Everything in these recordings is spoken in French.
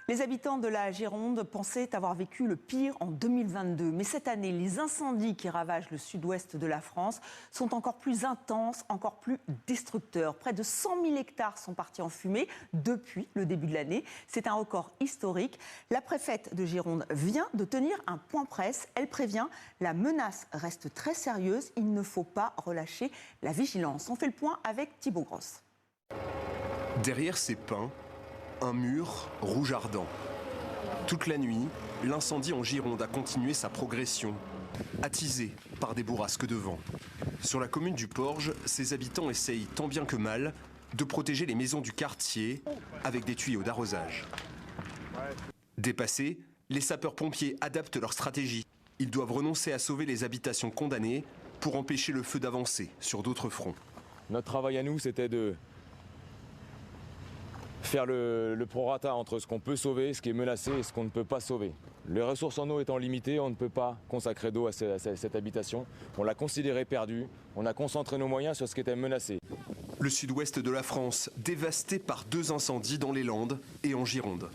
Les habitants de la Gironde pensaient avoir vécu le pire en 2022. Mais cette année, les incendies qui ravagent le sud-ouest de la France sont encore plus intenses, encore plus destructeurs. Près de 100 000 hectares sont partis en fumée depuis le début de l'année. C'est un record historique. La préfète de Gironde vient de tenir un point presse. Elle prévient, la menace reste très sérieuse. Il ne faut pas relâcher la vigilance. On fait le point avec Thibaut Grosse. Derrière ces pins, un mur rouge ardent. Toute la nuit, l'incendie en Gironde a continué sa progression, attisé par des bourrasques de vent. Sur la commune du Porge, ses habitants essayent tant bien que mal de protéger les maisons du quartier avec des tuyaux d'arrosage. Dépassés, les sapeurs-pompiers adaptent leur stratégie. Ils doivent renoncer à sauver les habitations condamnées pour empêcher le feu d'avancer sur d'autres fronts. Notre travail à nous, c'était de faire le prorata entre ce qu'on peut sauver, ce qui est menacé et ce qu'on ne peut pas sauver. Les ressources en eau étant limitées, on ne peut pas consacrer d'eau à cette habitation. On l'a considérée perdue, on a concentré nos moyens sur ce qui était menacé. Le sud-ouest de la France, dévasté par 2 incendies dans les Landes et en Gironde.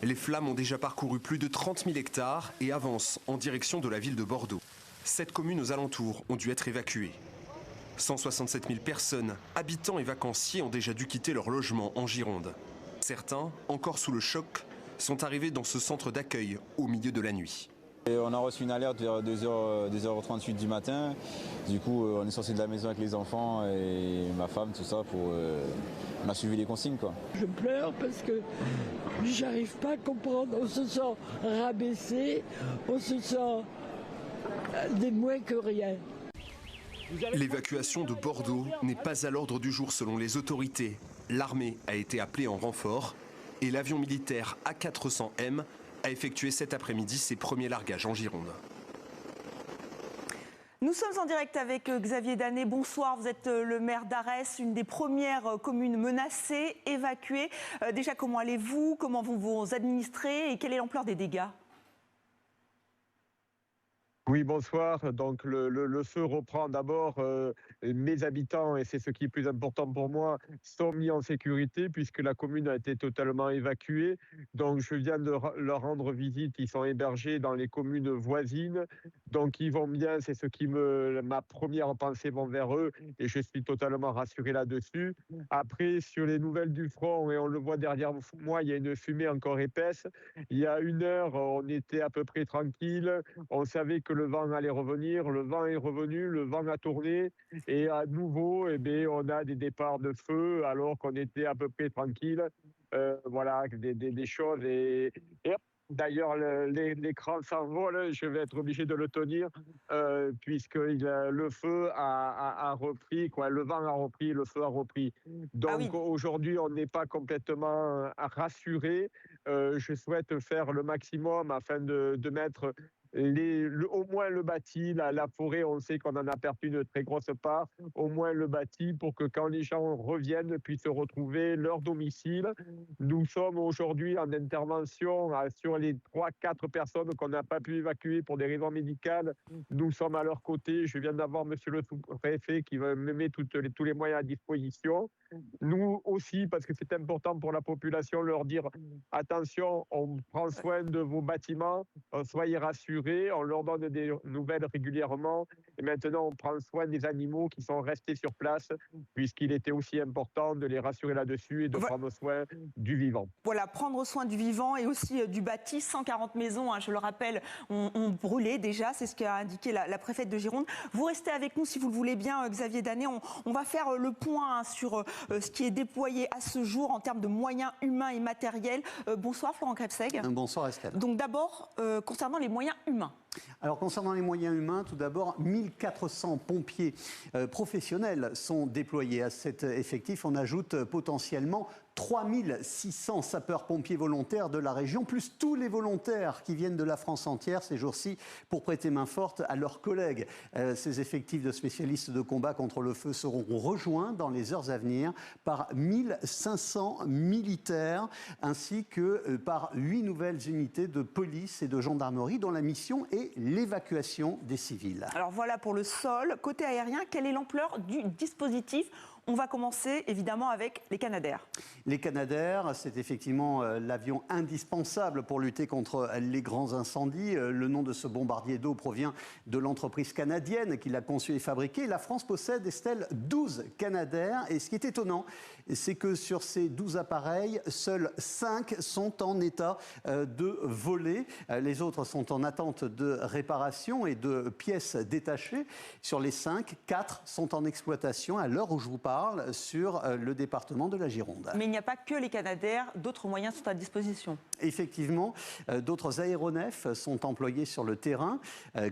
Les flammes ont déjà parcouru plus de 30 000 hectares et avancent en direction de la ville de Bordeaux. 7 communes aux alentours ont dû être évacuées. 167 000 personnes, habitants et vacanciers, ont déjà dû quitter leur logement en Gironde. Certains, encore sous le choc, sont arrivés dans ce centre d'accueil au milieu de la nuit. Et on a reçu une alerte vers 2h38 du matin. Du coup, on est sorti de la maison avec les enfants et ma femme, tout ça, on a suivi les consignes, quoi. Je pleure parce que j'arrive pas à comprendre. On se sent rabaissé, on se sent des moins que rien. L'évacuation de Bordeaux n'est pas à l'ordre du jour selon les autorités. L'armée a été appelée en renfort et l'avion militaire A400M a effectué cet après-midi ses premiers largages en Gironde. Nous sommes en direct avec Xavier Danet. Bonsoir, vous êtes le maire d'Arès, une des premières communes menacées, évacuées. Déjà, comment allez-vous? Comment vous vous administrez et quelle est l'ampleur des dégâts? Oui, bonsoir. Donc le feu reprend d'abord. Mes habitants, et c'est ce qui est plus important pour moi, sont mis en sécurité puisque la commune a été totalement évacuée. Donc je viens de leur rendre visite. Ils sont hébergés dans les communes voisines. Donc ils vont bien, c'est ce qui ma première pensée vont vers eux et je suis totalement rassuré là-dessus. Après, sur les nouvelles du front, et on le voit derrière moi, il y a une fumée encore épaisse. Il y a 1 heure, on était à peu près tranquille. On savait que le vent allait revenir, le vent est revenu, le vent a tourné et à nouveau, on a des départs de feu alors qu'on était à peu près tranquille. Voilà, des choses et d'ailleurs, l'écran s'envole, je vais être obligé de le tenir puisque le feu a repris, quoi. Le vent a repris, le feu a repris. Donc aujourd'hui, on n'est pas complètement rassuré. Je souhaite faire le maximum afin de mettre au moins le bâti, la forêt, on sait qu'on en a perdu une très grosse part, au moins le bâti pour que quand les gens reviennent, puissent retrouver leur domicile. Nous sommes aujourd'hui en intervention sur les 3-4 personnes qu'on n'a pas pu évacuer pour des raisons médicales. Nous sommes à leur côté. Je viens d'avoir monsieur le sous-préfet qui me met tous les moyens à disposition. Nous aussi, parce que c'est important pour la population, leur dire attention, on prend soin de vos bâtiments, soyez rassurés, on leur donne des nouvelles régulièrement. Et maintenant, on prend soin des animaux qui sont restés sur place, puisqu'il était aussi important de les rassurer là-dessus et de prendre soin du vivant. Voilà, prendre soin du vivant et aussi du bâti. 140 maisons, je le rappelle, ont brûlé déjà, c'est ce qu'a indiqué la préfète de Gironde. Vous restez avec nous si vous le voulez bien, Xavier Danet. On va faire le point sur ce qui est déployé à ce jour en termes de moyens humains et matériels. Bonsoir Florent Krebseg. Bonsoir Estelle. Donc d'abord, concernant les moyens humains. Alors concernant les moyens humains, tout d'abord, 1400 pompiers professionnels sont déployés à cet effectif. On ajoute potentiellement 3600 sapeurs-pompiers volontaires de la région, plus tous les volontaires qui viennent de la France entière ces jours-ci pour prêter main forte à leurs collègues. Ces effectifs de spécialistes de combat contre le feu seront rejoints dans les heures à venir par 1500 militaires ainsi que par 8 nouvelles unités de police et de gendarmerie dont la mission est l'évacuation des civils. Alors voilà pour le sol. Côté aérien, quelle est l'ampleur du dispositif ? On va commencer évidemment avec les Canadair. Les Canadair, c'est effectivement l'avion indispensable pour lutter contre les grands incendies. Le nom de ce bombardier d'eau provient de l'entreprise canadienne qui l'a conçu et fabriqué. La France possède, Estelle, 12 Canadair. Et ce qui est étonnant, c'est que sur ces 12 appareils, seuls 5 sont en état de voler. Les autres sont en attente de réparation et de pièces détachées. Sur les 5, 4 sont en exploitation à l'heure où je vous parle sur le département de la Gironde. Mais il n'y a pas que les Canadair, d'autres moyens sont à disposition. Effectivement, d'autres aéronefs sont employés sur le terrain,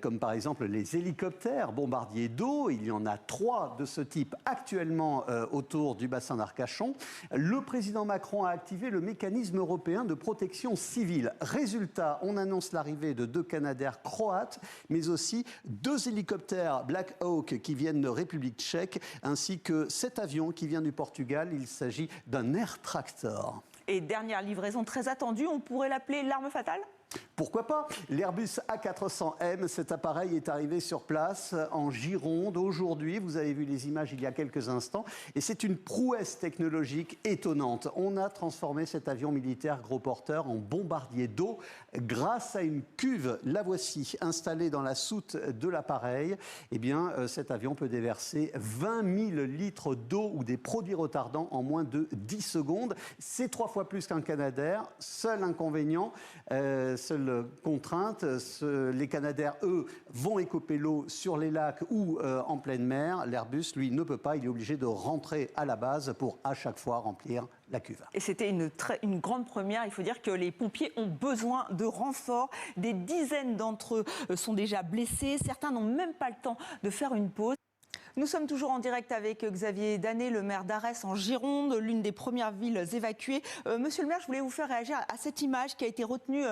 comme par exemple les hélicoptères bombardiers d'eau. Il y en a 3 de ce type actuellement autour du bassin d'Arcachon. Le président Macron a activé le mécanisme européen de protection civile. Résultat, on annonce l'arrivée de 2 Canadair croates, mais aussi 2 hélicoptères Black Hawk qui viennent de République tchèque, ainsi que cet avion qui vient du Portugal. Il s'agit d'un Air Tractor. Et dernière livraison très attendue, on pourrait l'appeler l'arme fatale ? Pourquoi pas? L'Airbus A400M, cet appareil est arrivé sur place en Gironde aujourd'hui. Vous avez vu les images il y a quelques instants. Et c'est une prouesse technologique étonnante. On a transformé cet avion militaire gros porteur en bombardier d'eau grâce à une cuve. La voici installée dans la soute de l'appareil. Eh bien, cet avion peut déverser 20 000 litres d'eau ou des produits retardants en moins de 10 secondes. C'est 3 fois plus qu'un Canadair. Seul inconvénient, seule contrainte, les Canadair, eux, vont écoper l'eau sur les lacs ou en pleine mer. L'Airbus, lui, ne peut pas. Il est obligé de rentrer à la base pour à chaque fois remplir la cuve. Et c'était une grande première. Il faut dire que les pompiers ont besoin de renforts. Des dizaines d'entre eux sont déjà blessés. Certains n'ont même pas le temps de faire une pause. Nous sommes toujours en direct avec Xavier Danet, le maire d'Arès en Gironde, l'une des premières villes évacuées. Monsieur le maire, je voulais vous faire réagir à cette image qui a été retenue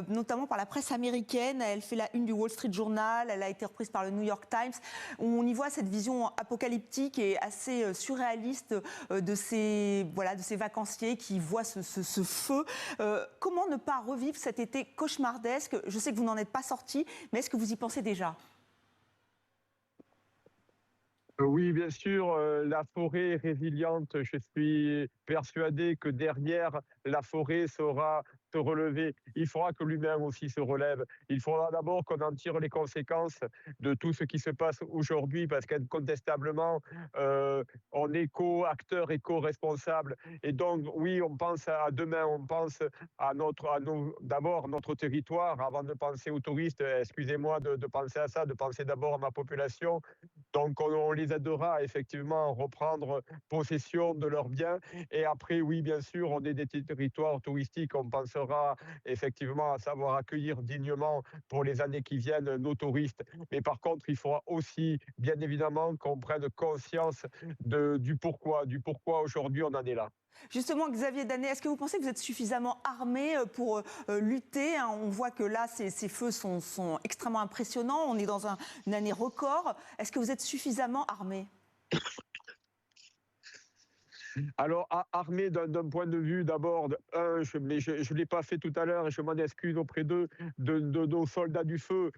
notamment par la presse américaine. Elle fait la une du Wall Street Journal, elle a été reprise par le New York Times. On y voit cette vision apocalyptique et assez surréaliste de ces vacanciers qui voient ce feu. Comment ne pas revivre cet été cauchemardesque? Je sais que vous n'en êtes pas sorti, mais est-ce que vous y pensez déjà? Oui, bien sûr, la forêt est résiliente. Je suis persuadé que derrière, la forêt saura se relever. Il faudra que l'humain aussi se relève. Il faudra d'abord qu'on en tire les conséquences de tout ce qui se passe aujourd'hui, parce qu'incontestablement, on est co-acteur et co-responsable. Et donc, oui, on pense à demain, on pense d'abord notre territoire, avant de penser aux touristes. Excusez-moi de penser à ça, de penser d'abord à ma population. Donc, on les aidera effectivement à reprendre possession de leurs biens. Et après, oui, bien sûr, on est des territoires touristiques. On pensera effectivement à savoir accueillir dignement pour les années qui viennent nos touristes. Mais par contre, il faudra aussi, bien évidemment, qu'on prenne conscience du pourquoi aujourd'hui on en est là. Justement, Xavier Danet, est-ce que vous pensez que vous êtes suffisamment armé pour lutter? On voit que là, ces feux sont extrêmement impressionnants. On est dans une année record. Est-ce que vous êtes suffisamment armé? Alors, armé d'un point de vue, d'abord, je ne l'ai pas fait tout à l'heure et je m'en excuse auprès de nos soldats du feu,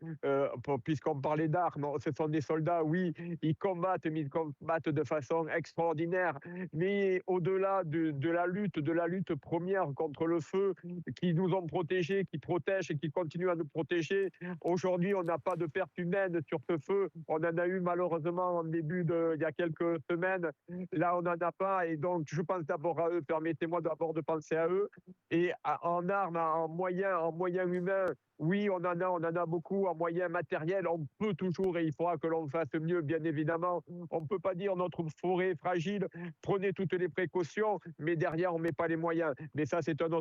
puisqu'on parlait d'armes. Ce sont des soldats, oui, ils combattent, mais ils combattent de façon extraordinaire. Mais au-delà de la lutte première contre le feu, qui nous ont protégés, qui protègent et qui continuent à nous protéger, aujourd'hui, on n'a pas de perte humaine sur ce feu. On en a eu malheureusement il y a quelques semaines. Là, on n'en a pas. Et donc, je pense d'abord à eux, permettez-moi d'abord de penser à eux. Et en armes, en moyens humains, oui, on en a beaucoup. En moyens matériels, on peut toujours, et il faudra que l'on fasse mieux, bien évidemment. On ne peut pas dire notre forêt est fragile, prenez toutes les précautions, mais derrière, on ne met pas les moyens. Mais ça, c'est une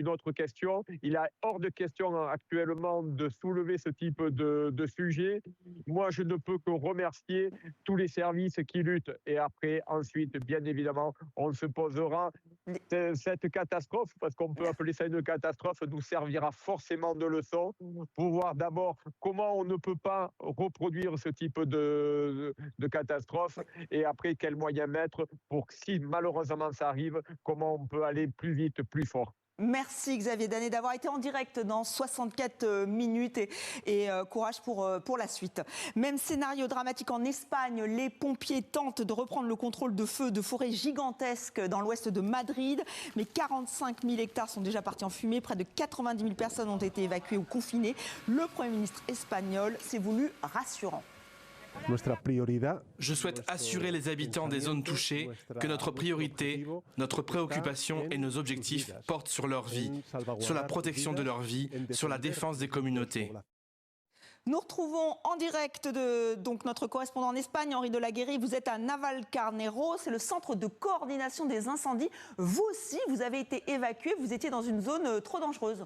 autre question. Il est hors de question actuellement de soulever ce type de sujet. Moi, je ne peux que remercier tous les services qui luttent. Et après, ensuite, bien évidemment, on se posera. Cette catastrophe, parce qu'on peut appeler ça une catastrophe, nous servira forcément de leçon pour voir d'abord comment on ne peut pas reproduire ce type de catastrophe et après quels moyens mettre pour que si malheureusement ça arrive, comment on peut aller plus vite, plus fort. Merci Xavier Danet d'avoir été en direct dans 64 minutes et courage pour la suite. Même scénario dramatique en Espagne, les pompiers tentent de reprendre le contrôle de feux de forêts gigantesques dans l'ouest de Madrid. Mais 45 000 hectares sont déjà partis en fumée, près de 90 000 personnes ont été évacuées ou confinées. Le Premier ministre espagnol s'est voulu rassurant. Je souhaite assurer les habitants des zones touchées que notre priorité, notre préoccupation et nos objectifs portent sur leur vie, sur la protection de leur vie, sur la défense des communautés. Nous retrouvons en direct donc notre correspondant en Espagne, Henri de la Guérie. Vous êtes à Navalcarnero, c'est le centre de coordination des incendies. Vous aussi, vous avez été évacué, vous étiez dans une zone trop dangereuse.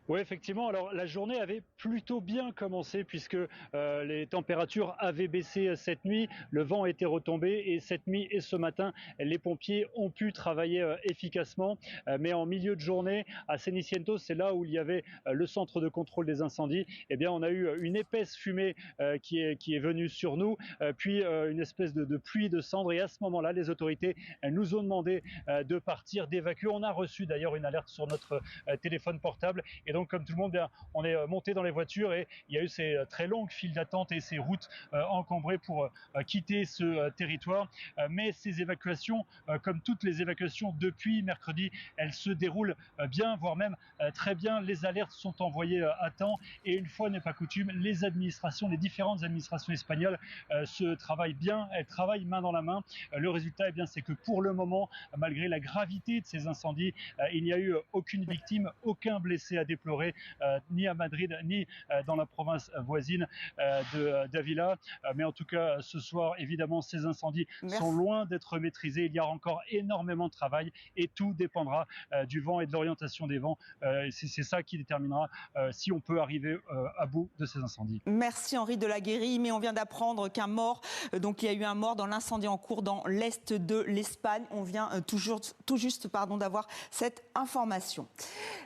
Oui, effectivement. Alors, la journée avait plutôt bien commencé puisque les températures avaient baissé cette nuit, le vent était retombé et cette nuit et ce matin, les pompiers ont pu travailler efficacement. Mais en milieu de journée, à Cenicientos, c'est là où il y avait le centre de contrôle des incendies. Eh bien, on a eu une épaisse fumée qui est venue sur nous, puis une espèce de pluie de cendres. Et à ce moment-là, les autorités nous ont demandé de partir, d'évacuer. On a reçu d'ailleurs une alerte sur notre téléphone portable. Et donc, comme tout le monde, on est monté dans les voitures et il y a eu ces très longues files d'attente et ces routes encombrées pour quitter ce territoire. Mais ces évacuations, comme toutes les évacuations depuis mercredi, elles se déroulent bien, voire même très bien. Les alertes sont envoyées à temps et une fois n'est pas coutume, les administrations, les différentes administrations espagnoles se travaillent bien, elles travaillent main dans la main. Le résultat, eh bien, c'est que pour le moment, malgré la gravité de ces incendies, il n'y a eu aucune victime, aucun blessé à déplorer. Ni à Madrid, ni dans la province voisine d'Ávila. Mais en tout cas, ce soir, évidemment, ces incendies sont loin d'être maîtrisés. Il y a encore énormément de travail et tout dépendra du vent et de l'orientation des vents. C'est ça qui déterminera si on peut arriver à bout de ces incendies. Merci Henri de la Guérie, mais on vient d'apprendre qu'un mort, donc il y a eu un mort dans l'incendie en cours dans l'est de l'Espagne. On vient tout juste d'avoir cette information.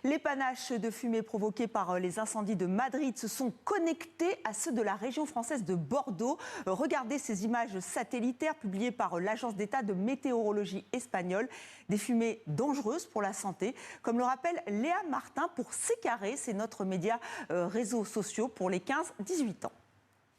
Les panaches de fumée provoqués par les incendies de Madrid se sont connectés à ceux de la région française de Bordeaux. Regardez ces images satellitaires publiées par l'Agence d'État de météorologie espagnole. Des fumées dangereuses pour la santé, comme le rappelle Léa Martin pour C-Carré, c'est notre média réseaux sociaux pour les 15-18 ans.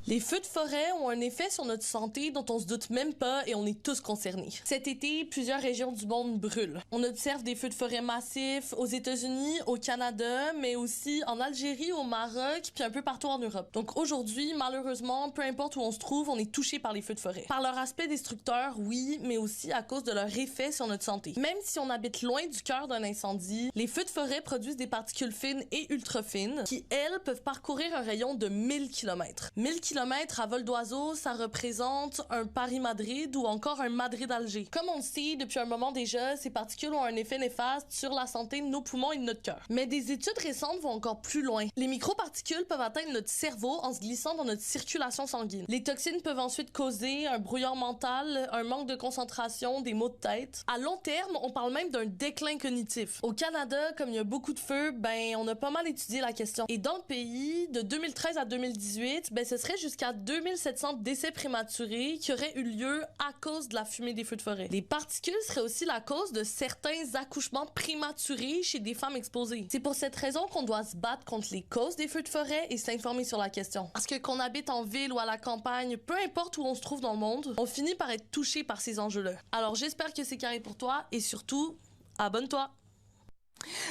Les feux de forêt ont un effet sur notre santé dont on se doute même pas et on est tous concernés. Cet été, plusieurs régions du monde brûlent. On observe des feux de forêt massifs aux États-Unis, au Canada, mais aussi en Algérie, au Maroc, puis un peu partout en Europe. Donc aujourd'hui, malheureusement, peu importe où on se trouve, on est touché par les feux de forêt. Par leur aspect destructeur, oui, mais aussi à cause de leur effet sur notre santé. Même si on habite loin du cœur d'un incendie, les feux de forêt produisent des particules fines et ultra fines qui, elles, peuvent parcourir un rayon de 1000 km. 1000 km à vol d'oiseau, ça représente un Paris-Madrid ou encore un Madrid-Alger. Comme on le sait depuis un moment déjà, ces particules ont un effet néfaste sur la santé de nos poumons et de notre cœur. Mais des études récentes vont encore plus loin. Les microparticules peuvent atteindre notre cerveau en se glissant dans notre circulation sanguine. Les toxines peuvent ensuite causer un brouillard mental, un manque de concentration, des maux de tête. À long terme, on parle même d'un déclin cognitif. Au Canada, comme il y a beaucoup de feux, on a pas mal étudié la question. Et dans le pays, de 2013 à 2018, ce serait jusqu'à 2700 décès prématurés qui auraient eu lieu à cause de la fumée des feux de forêt. Les particules seraient aussi la cause de certains accouchements prématurés chez des femmes exposées. C'est pour cette raison qu'on doit se battre contre les causes des feux de forêt et s'informer sur la question. Parce que qu'on habite en ville ou à la campagne, peu importe où on se trouve dans le monde, on finit par être touché par ces enjeux-là. Alors j'espère que c'est carré pour toi et surtout, abonne-toi!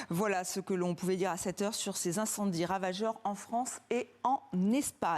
Voilà ce que l'on pouvait dire à cette heure sur ces incendies ravageurs en France et en Espagne.